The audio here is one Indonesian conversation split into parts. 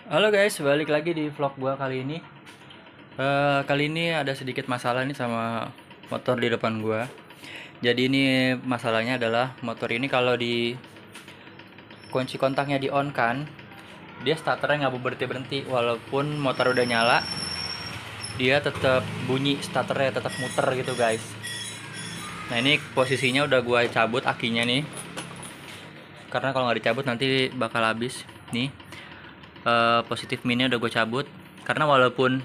Halo guys, balik lagi di vlog gua kali ini. Kali ini ada sedikit masalah nih sama motor di depan gua. Jadi ini masalahnya adalah motor ini kalau di kunci kontaknya di on kan, dia starternya nggak berhenti berhenti walaupun motor udah nyala, dia tetap bunyi, starternya tetap muter gitu guys. Nah ini posisinya udah gua cabut akinya nih, karena kalau nggak dicabut nanti bakal habis nih. Positif minnya udah gue cabut karena walaupun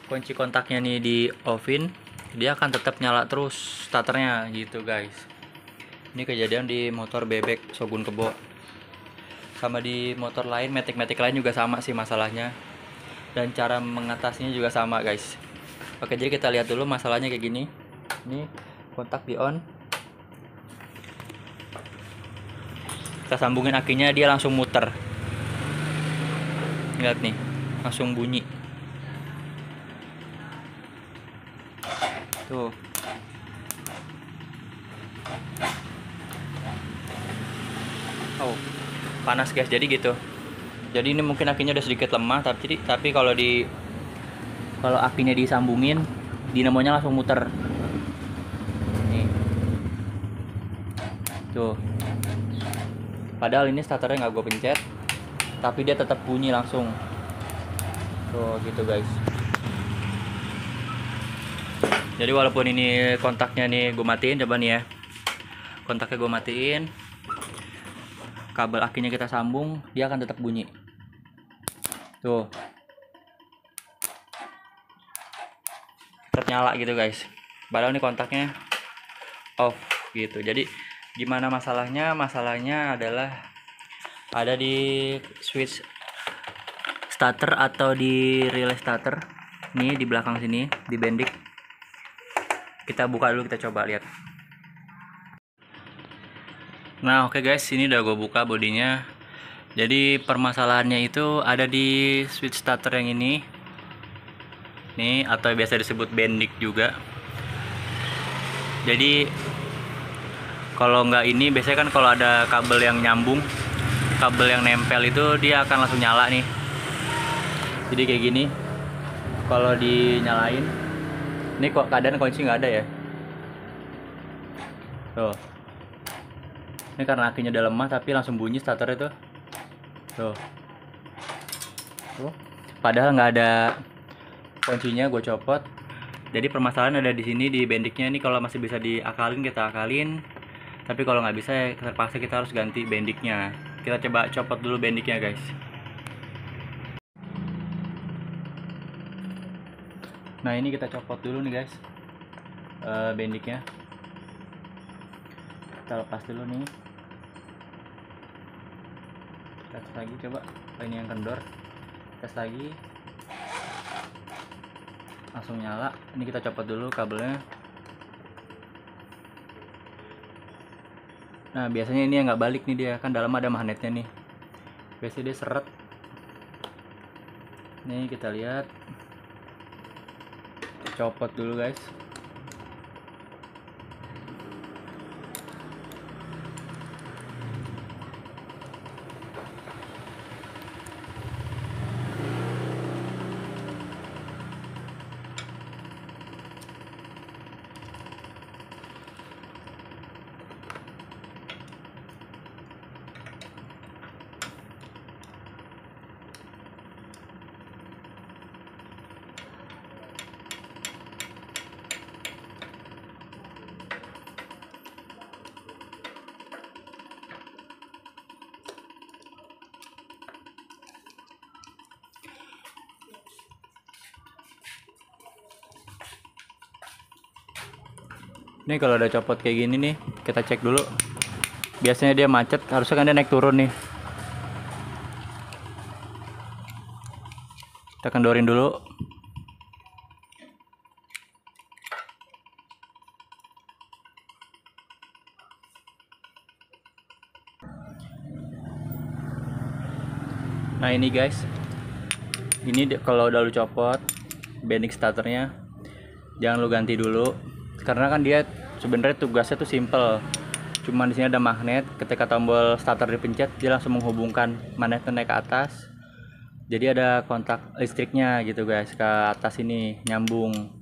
kunci kontaknya nih di offin, dia akan tetap nyala terus starternya gitu guys. Ini kejadian di motor bebek Shogun Kebo, sama di motor lain, matic lain juga sama sih masalahnya, dan cara mengatasinya juga sama guys. Oke, jadi kita lihat dulu masalahnya kayak gini. Ini kontak di on, kita sambungin akinya, dia langsung muter. Lihat nih, langsung bunyi tuh. Oh, panas guys, jadi gitu. Jadi ini mungkin akinya udah sedikit lemah, tapi kalau akinya disambungin, dinamonya langsung muter nih tuh. Padahal ini starternya nggak gue pencet, tapi dia tetap bunyi langsung tuh gitu guys. Jadi walaupun ini kontaknya nih gue matiin, coba nih ya, kontaknya gue matiin, kabel akinya kita sambung, dia akan tetap bunyi tuh, tetap nyala gitu guys, padahal ini kontaknya off gitu. Jadi gimana masalahnya? Masalahnya adalah ada di switch starter atau di relay starter nih, di belakang sini, di bendik. Kita buka dulu, kita coba lihat. Nah oke guys, ini udah gue buka bodinya. Jadi permasalahannya itu ada di switch starter yang ini nih, atau biasa disebut bendik juga. Jadi kalau nggak ini, biasanya kan kalau ada kabel yang nyambung, kabel yang nempel itu, dia akan langsung nyala nih. Jadi kayak gini, kalau dinyalain, ini kok keadaan kunci nggak ada ya tuh. Ini karena akinya udah lemah, tapi langsung bunyi starter itu tuh. Padahal nggak ada kuncinya, gue copot. Jadi permasalahan ada di sini, di bendiknya ini. Kalau masih bisa diakalin, kita akalin, tapi kalau nggak bisa ya terpaksa kita harus ganti bendiknya. Kita coba copot dulu bendiknya guys. Nah ini kita copot dulu nih guys, bendiknya kita lepas dulu nih. Tes lagi, coba ini yang kendor, tes lagi, langsung nyala. Ini kita copot dulu kabelnya. Nah biasanya ini yang nggak balik nih, dia kan dalam ada magnetnya nih, biasanya dia seret. Nih kita lihat, copot dulu guys. Nih kalau udah copot kayak gini nih, kita cek dulu. Biasanya dia macet, harusnya kan dia naik turun nih. Kita kendorin dulu. Nah ini guys, ini kalau udah lu copot bendik starternya, jangan lu ganti dulu, karena kan dia sebenarnya tugasnya tuh simple. Cuman di sini ada magnet, ketika tombol starter dipencet, dia langsung menghubungkan magnetnya naik ke atas. Jadi ada kontak listriknya gitu guys, ke atas ini nyambung.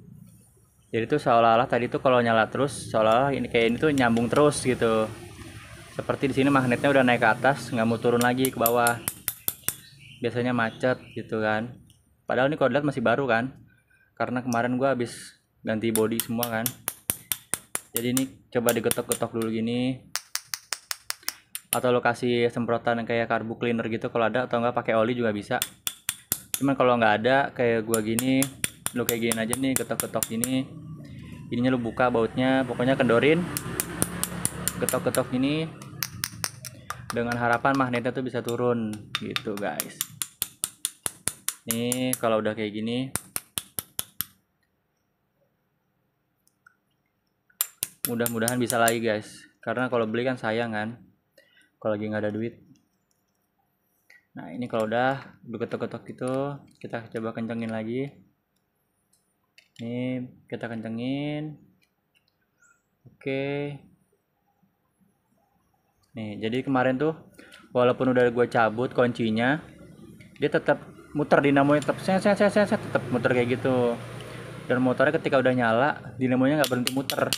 Jadi tuh seolah-olah tadi tuh kalau nyala terus, seolah-olah ini kayak ini tuh nyambung terus gitu. Seperti di sini magnetnya udah naik ke atas, nggak mau turun lagi ke bawah. Biasanya macet gitu kan. Padahal ini kodrat masih baru kan, karena kemarin gua habis ganti body semua kan. Jadi ini coba digetok-getok dulu gini, atau lo kasih semprotan kayak karbu cleaner gitu kalau ada, atau enggak pakai oli juga bisa. Cuman kalau nggak ada kayak gua gini, lo kayak gini aja nih, getok-getok gini, ininya lo buka bautnya, pokoknya kendorin, getok-getok gini, dengan harapan magnetnya tuh bisa turun gitu guys. Nih kalau udah kayak gini, mudah-mudahan bisa lagi guys, karena kalau beli kan sayang kan kalau lagi nggak ada duit. Nah ini kalau udah ketok-ketok gitu, kita coba kencengin lagi. Nih kita kencengin. Oke. Nih jadi kemarin tuh walaupun udah gue cabut kuncinya, dia tetap muter, dinamonya tetap tetap muter kayak gitu. Dan motornya ketika udah nyala, dinamonya nggak berhenti muter,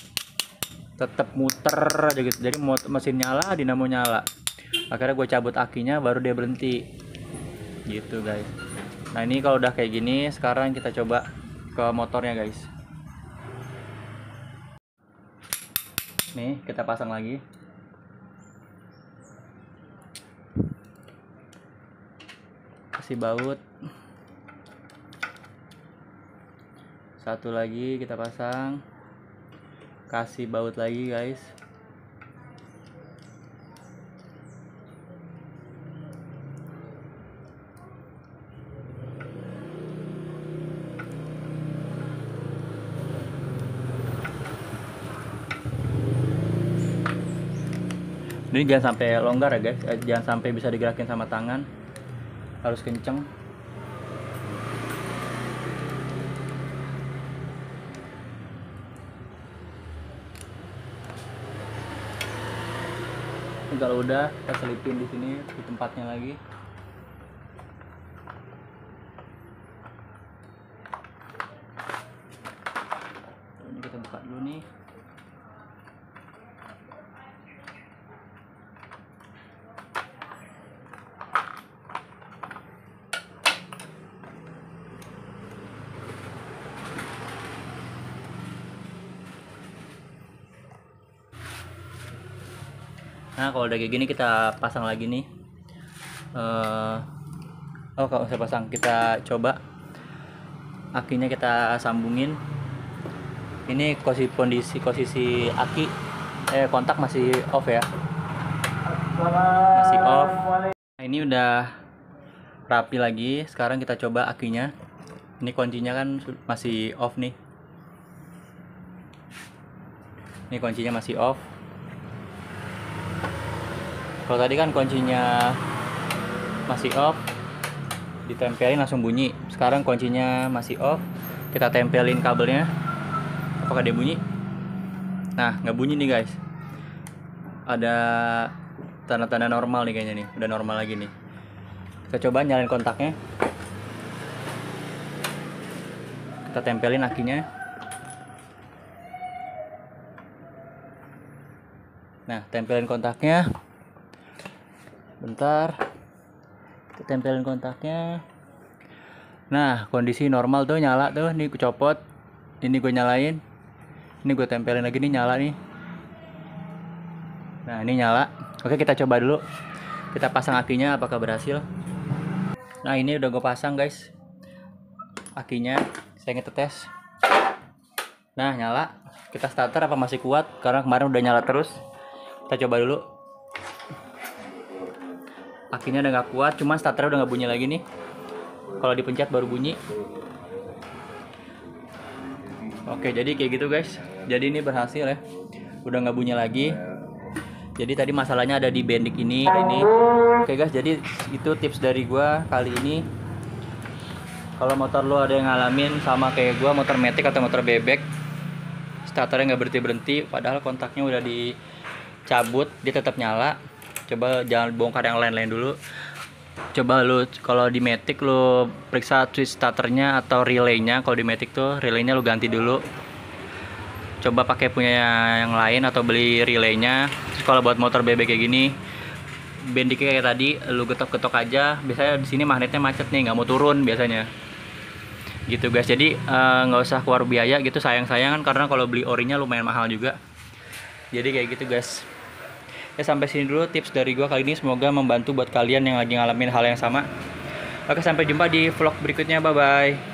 tetap muter aja gitu. Jadi mesin nyala, dinamo nyala. Akhirnya gue cabut akinya, baru dia berhenti gitu guys. Nah ini kalau udah kayak gini, sekarang kita coba ke motornya guys. Nih kita pasang lagi. Kasih baut. Satu lagi kita pasang. Kasih baut lagi guys. Ini jangan sampai longgar ya guys, jangan sampai bisa digerakin sama tangan, harus kenceng. Ini kalau udah kita selipin di sini di tempatnya lagi. Ini kita buka dulu nih. Nah kalau udah kayak gini kita pasang lagi nih. Oh kalau saya pasang, kita coba akinya kita sambungin. Ini posisi aki kontak masih off ya, masih off. Nah, ini udah rapi lagi. Sekarang kita coba akinya. Ini kuncinya kan masih off nih. Ini kuncinya masih off. Kalau tadi kan kuncinya masih off, ditempelin langsung bunyi. Sekarang kuncinya masih off, kita tempelin kabelnya, apakah dia bunyi? Nah nggak bunyi nih guys, ada tanda-tanda normal nih kayaknya nih, udah normal lagi nih. Kita coba nyalain kontaknya, kita tempelin akinya. Nah tempelin kontaknya, bentar, kita tempelin kontaknya. Nah kondisi normal tuh, nyala tuh. Ini gue copot, ini gue nyalain, ini gue tempelin lagi nih, nyala nih. Nah ini nyala. Oke kita coba dulu, kita pasang akinya apakah berhasil. Nah ini udah gue pasang guys akinya, saya ngetes. Nah nyala. Kita starter apa masih kuat, karena kemarin udah nyala terus. Kita coba dulu. Akinya udah gak kuat, cuman starternya udah gak bunyi lagi nih. Kalau dipencet baru bunyi. Oke jadi kayak gitu guys. Jadi ini berhasil ya, udah gak bunyi lagi. Jadi tadi masalahnya ada di bendik ini. Oke guys, jadi itu tips dari gua kali ini. Kalau motor lo ada yang ngalamin sama kayak gua, motor matic atau motor bebek, starternya nggak berhenti, padahal kontaknya udah dicabut, dia tetap nyala. Coba jangan bongkar yang lain-lain dulu. Coba lu kalau di Matic lu periksa switch starternya atau relaynya. Kalau di Matic tuh relaynya lu ganti dulu. Coba pakai punya yang lain atau beli relaynya. Terus kalau buat motor bebek kayak gini, bendiknya kayak tadi, lu getok-getok aja. Biasanya di sini magnetnya macet nih, nggak mau turun biasanya. Gitu guys. Jadi nggak usah keluar biaya gitu, sayang-sayangan karena kalau beli orinya lumayan mahal juga. Jadi kayak gitu guys. Ya sampai sini dulu tips dari gua kali ini, semoga membantu buat kalian yang lagi ngalamin hal yang sama. Oke, sampai jumpa di vlog berikutnya. Bye bye.